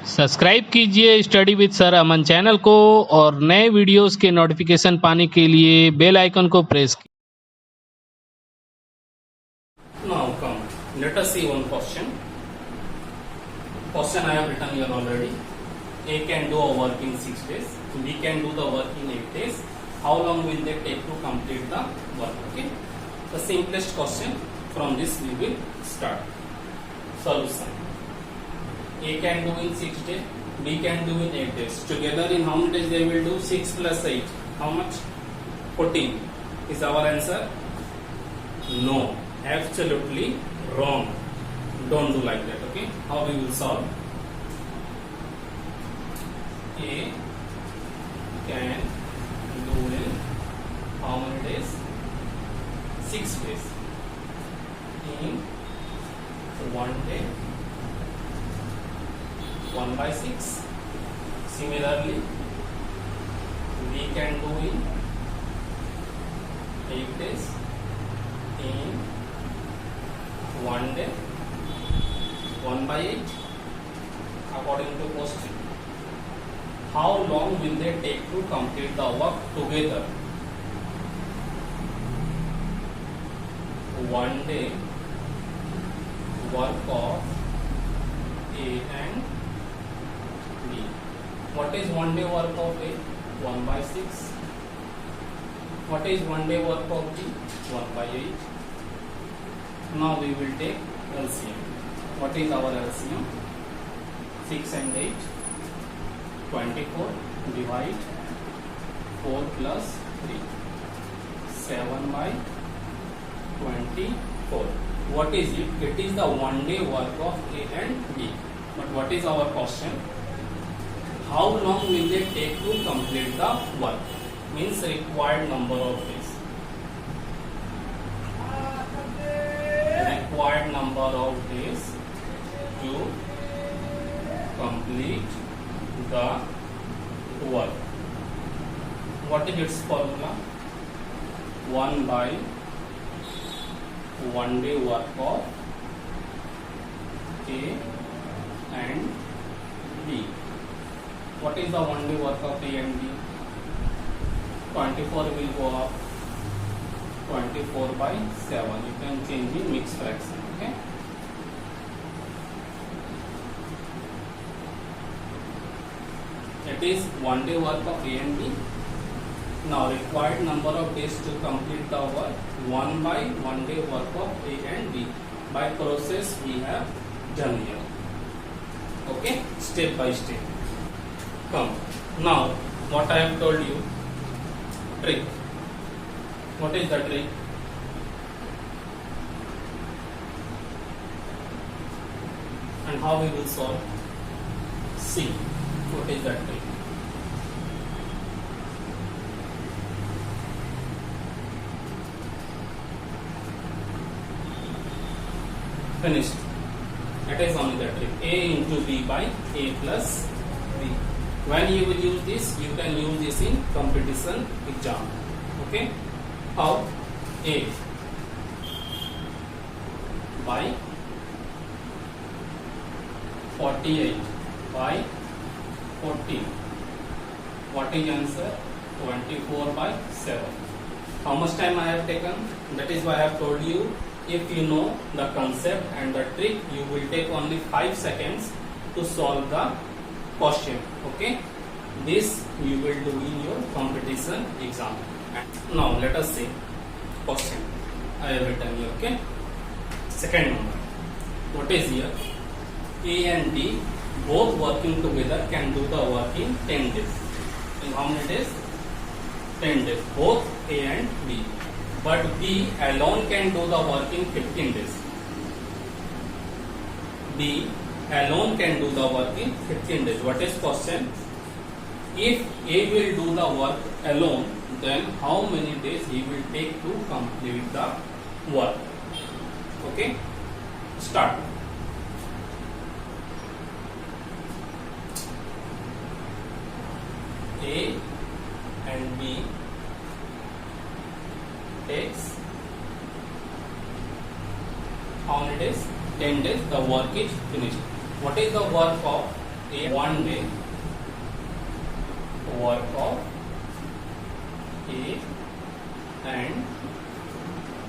Subscribe कीजिए study with sir Aman channel को और नए वीडियोस के नोटिफिकेशन पाने के लिए बेल आइकन को प्रेस कीजिए। Now come, let us see one question. Question I have written here already. A can do a work in 6 days. B can do the work in 8 days. How long will they take to complete the work? Okay. The simplest question. From this we will start. Solution. A can do in 6 days. B can do in 8 days. Together in how many days they will do? 6 plus 8. How much? 14. Is our answer? No. Absolutely wrong. Don't do like that. Okay. How we will solve? A can do in how many days? 6 days. In 1 day, 1 by 6. Similarly, we can do in 8 days. In 1 day, 1 by 8. According to question, how long will they take to complete the work together? 1 day work of A and B. What is 1 day work of A? 1 by 6. What is 1 day work of B? 1 by 8. Now we will take LCM. What is our LCM? 6 and 8. 24. Divide 4 plus 3. 7 by 24. What is it? It is the 1 day work of A and B. But what is our question? How long will they take to complete the work? Means required number of days. Required number of days to complete the work. What is its formula? 1 by 1 day work of A and B. What is the 1 day work of A and B? 24 will go up 24 by 7. You can change in mixed fraction. Okay. It is 1 day work of A and B. Now required number of days to complete the work, 1 by 1 day work of A and B. By process we have done here. Okay, step by step. Come. Now what I have told you, trick. What is the trick? And how we will solve? See, what is that trick? Finished. That is only the trick. A into B by A plus B. When you will use this, you can use this in competition exam. Okay. How? A by 48 by 14. What is answer? 24 by 7. How much time I have taken? That is why I have told you. If you know the concept and the trick, you will take only 5 seconds to solve the question. Okay. This you will do in your competition exam. Now let us see question I have written here. Okay. Second number. What is here? A and D both working together can do the work in 10 days. In how many days? 10 days. Both A and B. But B alone can do the work in 15 days. B alone can do the work in 15 days. What is question? If A will do the work alone, then how many days he will take to complete the work? Okay, start. A and B takes how many days? 10 days. The work is finished. What is the work of A 1 day work of A and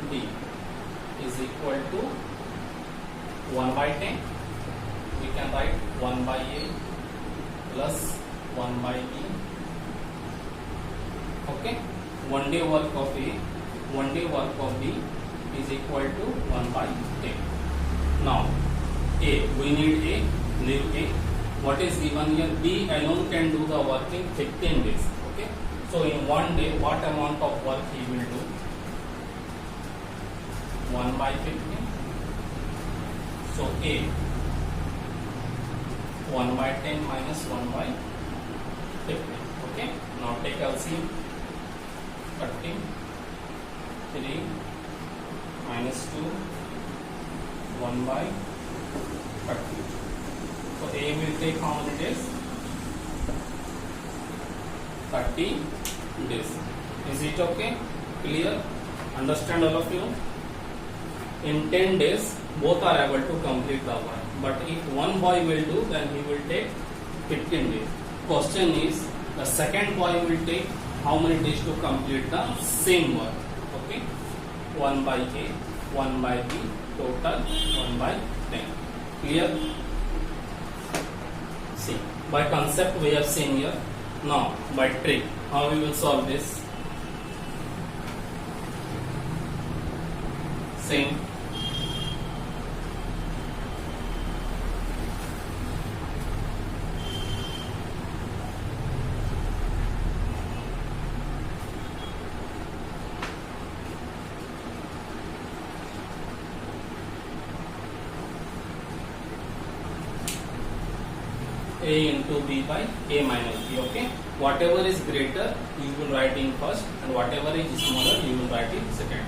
B is equal to 1 by 10. We can write 1 by A plus 1 by B. Okay, 1 day work of A, 1 day work of B is equal to 1 by 10. Now A, we need A, leave A. What is given here? B alone can do the work in 15 days. Okay, so in 1 day what amount of work he will do? 1 by 15. So A 1 by 10 minus 1 by 15. Okay, now take LCM. 30 3 minus 2 1 by 30. So A will take how many days? 30 days. Is it okay? Clear? Understand all of you? In 10 days both are able to complete the work, but if one boy will do, then he will take 15 days. Question is, the second boy will take how many days to complete the same work? Okay, 1 by A, 1 by B, total 1 by 10. Clear? See, by concept we have seen here. Now by trick, how we will solve this? Same. A into B by A minus B. Okay, whatever is greater you will write in first, and whatever is smaller you will write in second.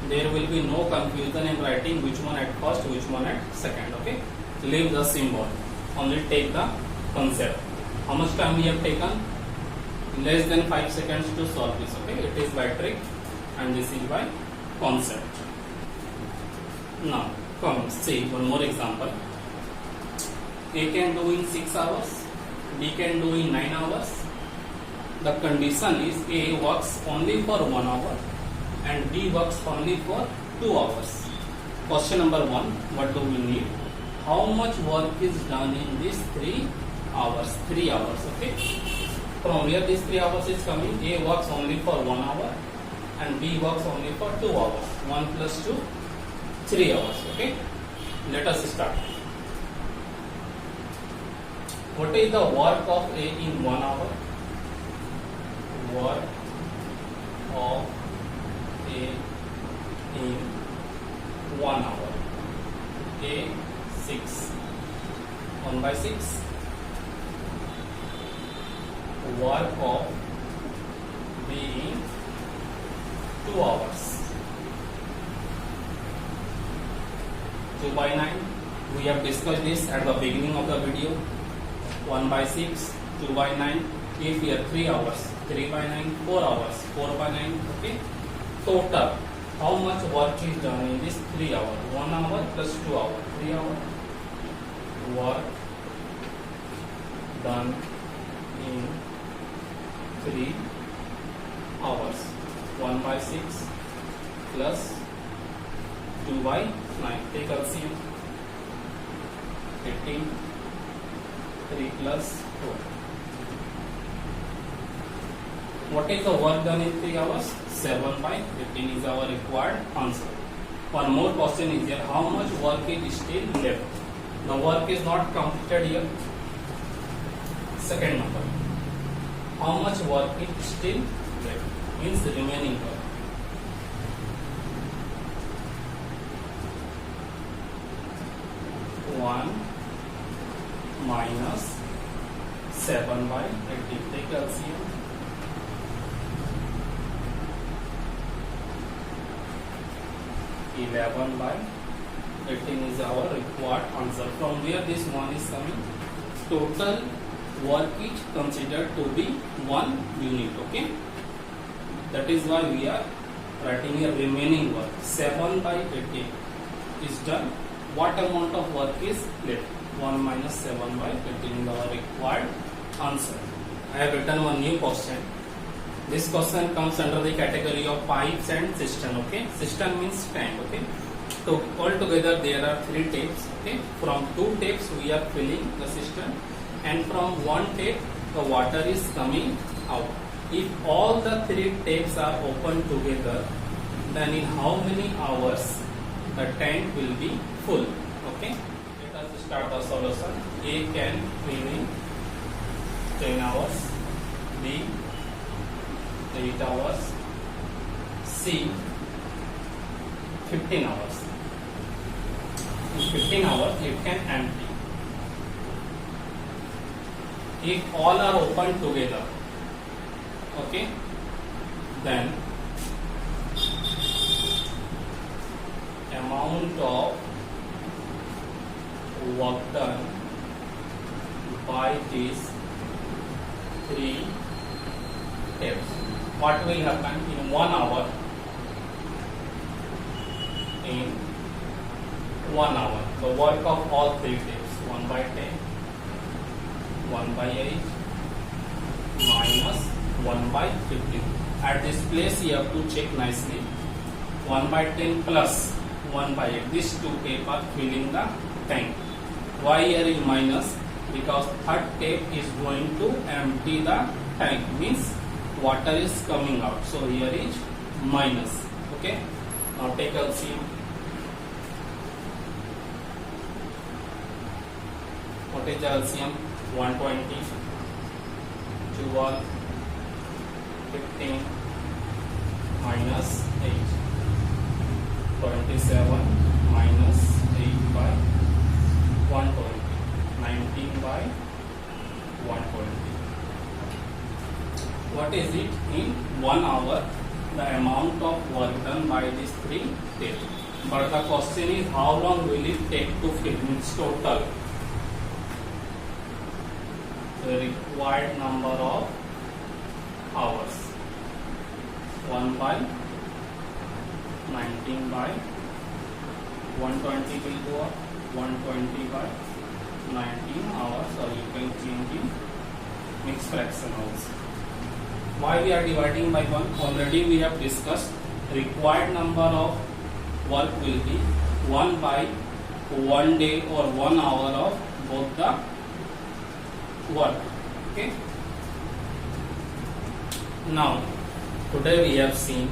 There will be no confusion in writing which one at first, which one at second. Okay, leave the symbol, only take the concept. How much time we have taken? Less than 5 seconds to solve this. Okay, it is by trick and this is by concept. Now come see one more example. A can do in 6 hours, B can do in 9 hours. The condition is A works only for 1 hour and B works only for 2 hours. Question number 1, what do we need? How much work is done in these 3 hours? 3 hours, okay? From where these 3 hours is coming? A works only for 1 hour and B works only for 2 hours. 1 plus 2, 3 hours, okay? Let us start. What is the work of A in 1 hour? Work of A in 1 hour. A 6. 1 by 6. Work of B in 2 hours. 2 by 9. We have discussed this at the beginning of the video. 1 by 6, 2 by 9, if here 3 hours, 3 by 9, 4 hours, 4 by 9, okay. Total, how much work is done in this 3 hours? 1 hour plus 2 hours, 3 hours. Work done in 3 hours. 1 by 6 plus 2 by 9. Take LCM. 18. 3 plus 4. What is the work done in 3 hours? 7 by 15 is our required answer. One more question is here. How much work is still left? The work is not completed here. Second number. How much work is still left? Means the remaining work. Minus 7 by 18. Take LCM. 11 by 18 is our required answer. From where this one is coming? Total work is considered to be 1 unit. Okay. That is why we are writing a remaining work. 7 by 18 is done. What amount of work is left? 1 minus 7 by 15 is our required answer. I have written one new question. This question comes under the category of pipes and cistern. Okay, cistern means tank. Okay, so altogether there are 3 taps. Okay, from 2 taps we are filling the cistern, and from 1 tap the water is coming out. If all the 3 taps are open together, then in how many hours the tank will be full? Okay, let us start the solution. A can fill in 10 hours, B 8 hours, C 15 hours. In 15 hours it can empty. If all are open together, okay, then amount of work done by these 3 taps. What will happen in 1 hour? In 1 hour, the work of all 3 taps, 1 by 10, 1 by 8 minus 1 by 15. At this place you have to check nicely. 1 by 10 plus 1 by 8. These 2 tape are filling the tank. Why here is minus? Because third tape is going to empty the tank. Means water is coming out. So here is minus. Okay. Now take LCM. What is the LCM? 120, 12, 15 minus 8. 27 minus 8 by 120. 19 by 120. What is it in 1 hour? The amount of work done by these 3 taps. But the question is how long will it take to fill? Means total. The required number of hours. 1 by 19 by 120 will go up. 120 by 19 hours, or you can change in mixed fraction also. Why we are dividing by 1? Already we have discussed required number of work will be 1 by 1 day or 1 hour of both the work. Okay. Now today we have seen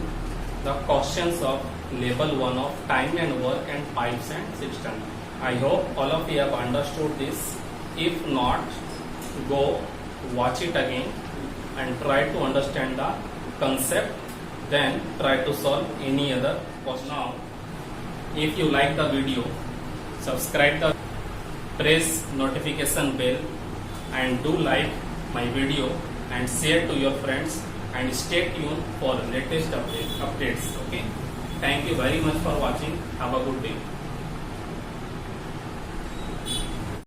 the questions of level 1 of time and work and pipes and cistern. I hope all of you have understood this. If not, go watch it again and try to understand the concept, then try to solve any other question. Now, if you like the video, subscribe the, press notification bell, and do like my video and share to your friends, and stay tuned for latest updates. Okay, thank you very much for watching. Have a good day.